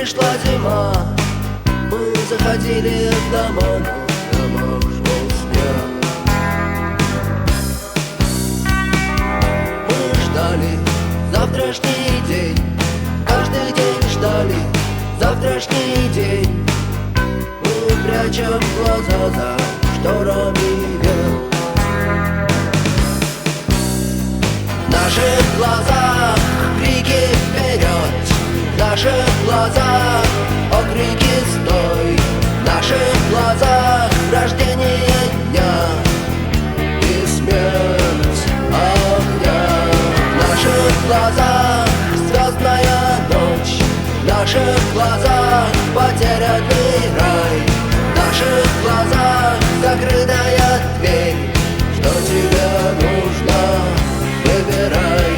пришла зима, мы заходили в дома, но в домах шел снег. Мы ждали завтрашний день, каждый день ждали завтрашний день. Мы прячем глаза за шторами век. В наших глазах крики вперед, в наших глазах окрики стой, в наших глазах рождение дня и смерть огня. В наших глазах звездная ночь, в наших глазах потерянный рай, в наших глазах закрытая дверь. Что тебе нужно, выбирай.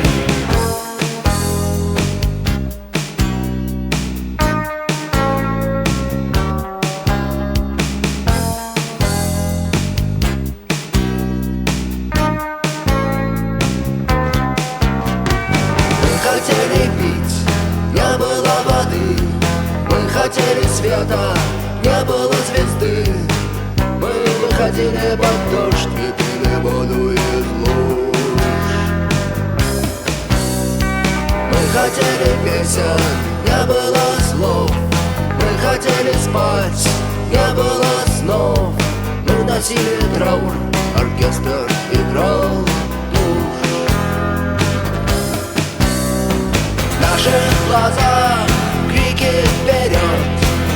Мы хотели пить, не было воды. Мы хотели света, не было звезды. Мы выходили под дождь и пили воду из луж. Мы хотели песен, не было слов. Мы хотели спать, не было снов. Мы носили траур, оркестр играл тушь. В наших глазах крики вперед,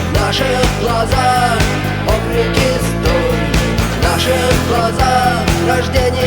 в наших глазах окрики стой, в наших глазах рождение